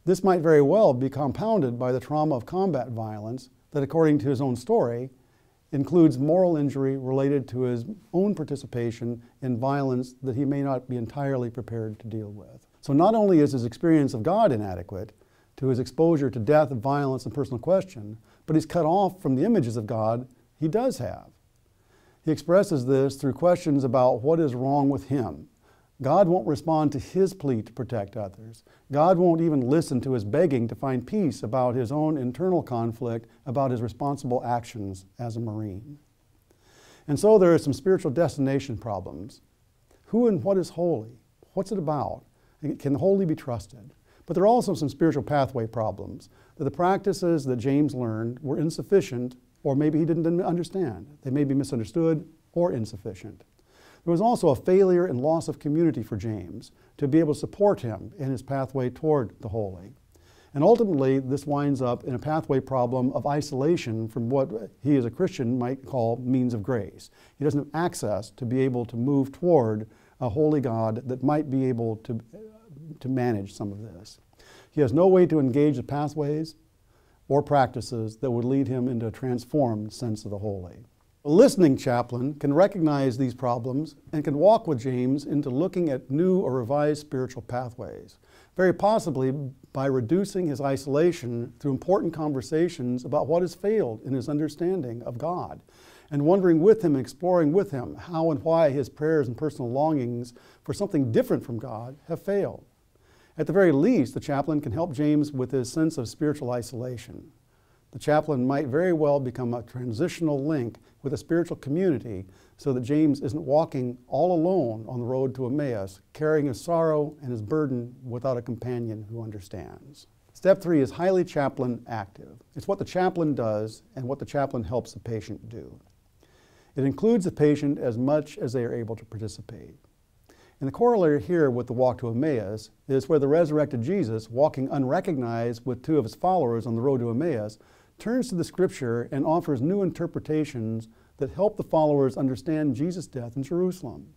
This might very well be compounded by the trauma of combat violence that, according to his own story, includes moral injury related to his own participation in violence that he may not be entirely prepared to deal with. So not only is his experience of God inadequate to his exposure to death, violence, and personal question, but he's cut off from the images of God he does have. He expresses this through questions about what is wrong with him. God won't respond to his plea to protect others. God won't even listen to his begging to find peace about his own internal conflict about his responsible actions as a Marine. And so there are some spiritual destination problems. Who and what is holy? What's it about? Can the holy be trusted? But there are also some spiritual pathway problems, that the practices that James learned were insufficient, or maybe he didn't understand. They may be misunderstood or insufficient. There was also a failure and loss of community for James to be able to support him in his pathway toward the holy. And ultimately, this winds up in a pathway problem of isolation from what he as a Christian might call means of grace. He doesn't have access to be able to move toward a holy God that might be able to manage some of this. He has no way to engage the pathways or practices that would lead him into a transformed sense of the holy. A listening chaplain can recognize these problems and can walk with James into looking at new or revised spiritual pathways, very possibly by reducing his isolation through important conversations about what has failed in his understanding of God, and wondering with him and exploring with him how and why his prayers and personal longings for something different from God have failed. At the very least, the chaplain can help James with his sense of spiritual isolation. the chaplain might very well become a transitional link with a spiritual community so that James isn't walking all alone on the road to Emmaus, carrying his sorrow and his burden without a companion who understands. Step 3 is highly chaplain active. It's what the chaplain does and what the chaplain helps the patient do. It includes the patient as much as they are able to participate. And the corollary here with the walk to Emmaus is where the resurrected Jesus, walking unrecognized with 2 of his followers on the road to Emmaus, turns to the scripture and offers new interpretations that help the followers understand Jesus' death in Jerusalem.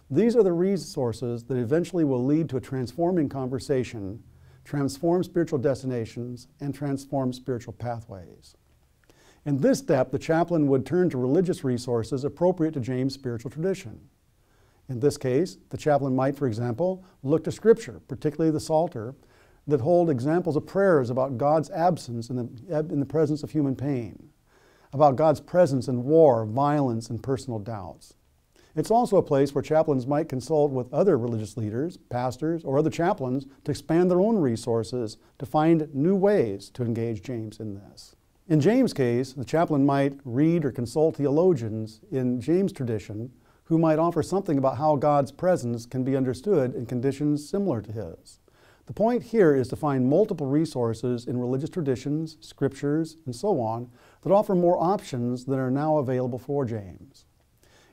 These are the resources that eventually will lead to a transforming conversation, transform spiritual destinations, and transform spiritual pathways. In this step, the chaplain would turn to religious resources appropriate to James' spiritual tradition. In this case, the chaplain might, for example, look to Scripture, particularly the Psalter, that hold examples of prayers about God's absence in the presence of human pain, about God's presence in war, violence, and personal doubts. It's also a place where chaplains might consult with other religious leaders, pastors, or other chaplains to expand their own resources to find new ways to engage James in this. In James' case, the chaplain might read or consult theologians in James' tradition who might offer something about how God's presence can be understood in conditions similar to his. The point here is to find multiple resources in religious traditions, scriptures, and so on that offer more options than are now available for James.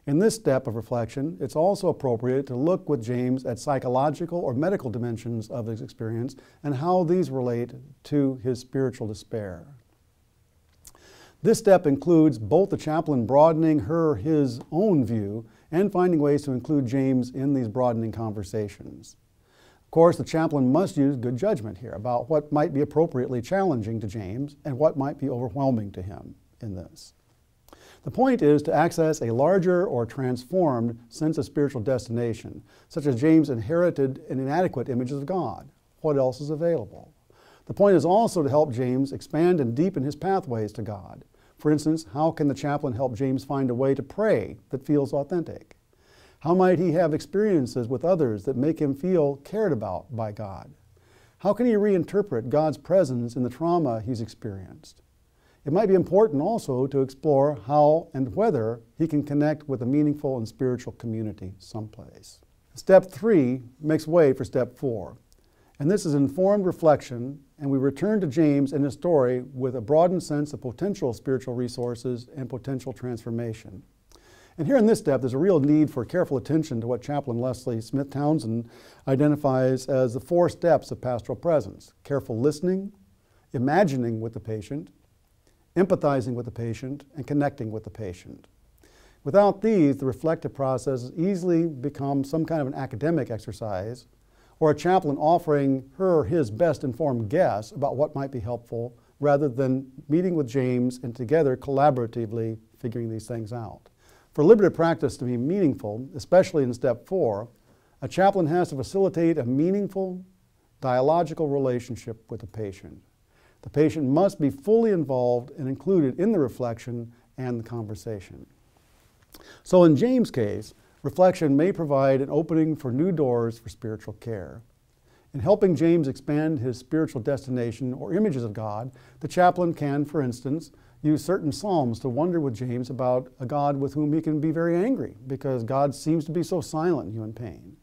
In this step of reflection, it's also appropriate to look with James at psychological or medical dimensions of his experience and how these relate to his spiritual despair. This step includes both the chaplain broadening her or his own view and finding ways to include James in these broadening conversations. Of course, the chaplain must use good judgment here about what might be appropriately challenging to James and what might be overwhelming to him in this. The point is to access a larger or transformed sense of spiritual destination, such as James inherited an inadequate images of God. What else is available? The point is also to help James expand and deepen his pathways to God. For instance, how can the chaplain help James find a way to pray that feels authentic? How might he have experiences with others that make him feel cared about by God? How can he reinterpret God's presence in the trauma he's experienced? It might be important also to explore how and whether he can connect with a meaningful and spiritual community someplace. Step 3 makes way for step 4. And this is informed reflection, and we return to James and his story with a broadened sense of potential spiritual resources and potential transformation. And here in this step, there's a real need for careful attention to what Chaplain Leslie Smith Townsend identifies as the 4 steps of pastoral presence: careful listening, imagining with the patient, empathizing with the patient, and connecting with the patient. Without these, the reflective process easily becomes some kind of an academic exercise, or a chaplain offering her or his best informed guess about what might be helpful, rather than meeting with James and together collaboratively figuring these things out. For liberative practice to be meaningful, especially in step 4, a chaplain has to facilitate a meaningful dialogical relationship with the patient. The patient must be fully involved and included in the reflection and the conversation. So in James' case, reflection may provide an opening for new doors for spiritual care. In helping James expand his spiritual destination or images of God, the chaplain can, for instance, use certain psalms to wonder with James about a God with whom he can be very angry because God seems to be so silent in human pain.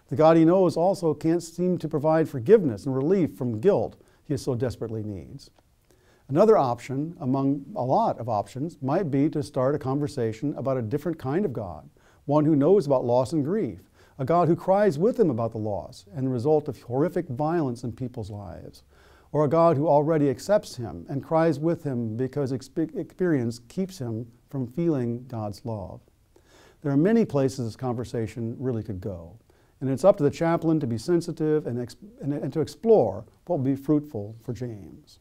The God he knows also can't seem to provide forgiveness and relief from guilt he so desperately needs. Another option among a lot of options might be to start a conversation about a different kind of God, one who knows about loss and grief, a God who cries with him about the loss and the result of horrific violence in people's lives, or a God who already accepts him and cries with him because experience keeps him from feeling God's love. There are many places this conversation really could go, and it's up to the chaplain to be sensitive and to explore what will be fruitful for James.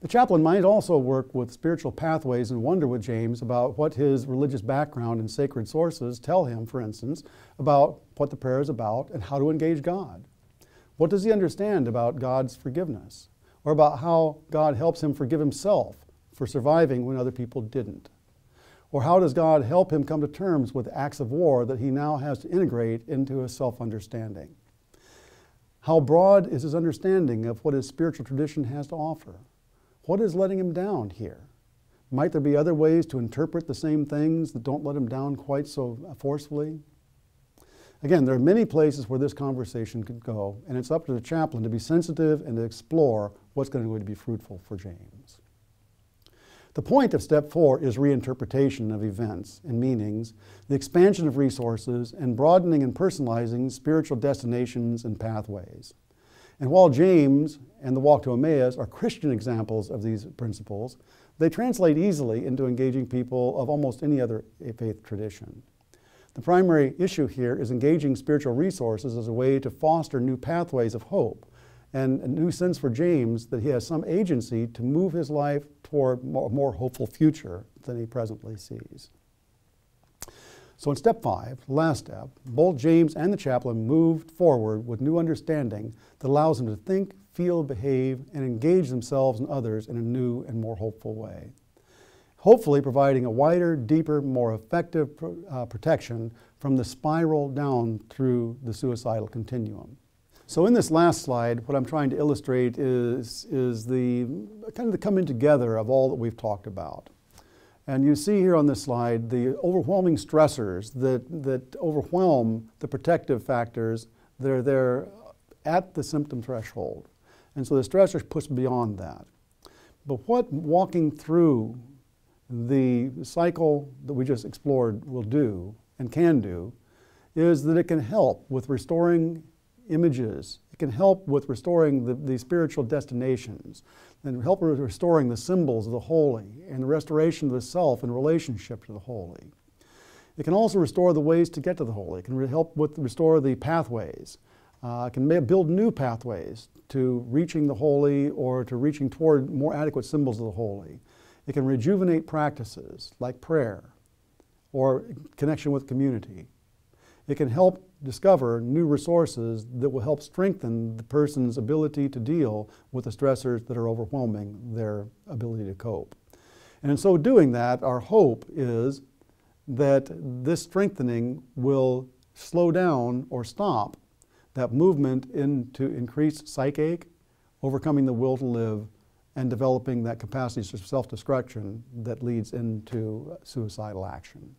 The chaplain might also work with spiritual pathways and wonder with James about what his religious background and sacred sources tell him, for instance, about what the prayer is about and how to engage God. What does he understand about God's forgiveness, or about how God helps him forgive himself for surviving when other people didn't? Or how does God help him come to terms with acts of war that he now has to integrate into his self-understanding? How broad is his understanding of what his spiritual tradition has to offer? what is letting him down here? Might there be other ways to interpret the same things that don't let him down quite so forcefully? Again, there are many places where this conversation could go, and it's up to the chaplain to be sensitive and to explore what's going to be fruitful for James. The point of step 4 is reinterpretation of events and meanings, the expansion of resources, and broadening and personalizing spiritual destinations and pathways. And while James and the Walk to Emmaus are Christian examples of these principles, they translate easily into engaging people of almost any other faith tradition. The primary issue here is engaging spiritual resources as a way to foster new pathways of hope, and a new sense for James that he has some agency to move his life toward a more hopeful future than he presently sees. So in step 5, the last step, both James and the chaplain moved forward with new understanding that allows them to think, feel, behave, and engage themselves and others in a new and more hopeful way, hopefully providing a wider, deeper, more effective protection from the spiral down through the suicidal continuum. So in this last slide, what I'm trying to illustrate is the kind of the coming together of all that we've talked about. And you see here on this slide the overwhelming stressors that overwhelm the protective factors that are there at the symptom threshold. And so the stressors push beyond that. But what walking through the cycle that we just explored will do and can do is that it can help with restoring images. It can help with restoring the spiritual destinations, and help with restoring the symbols of the holy and the restoration of the self in relationship to the holy. It can also restore the ways to get to the holy. It can help with restore the pathways. It can build new pathways to reaching the holy or to reaching toward more adequate symbols of the holy. It can rejuvenate practices like prayer or connection with community. It can help discover new resources that will help strengthen the person's ability to deal with the stressors that are overwhelming their ability to cope. And in so doing that, our hope is that this strengthening will slow down or stop that movement into increased psychache, overcoming the will to live, and developing that capacity for self-destruction that leads into suicidal action.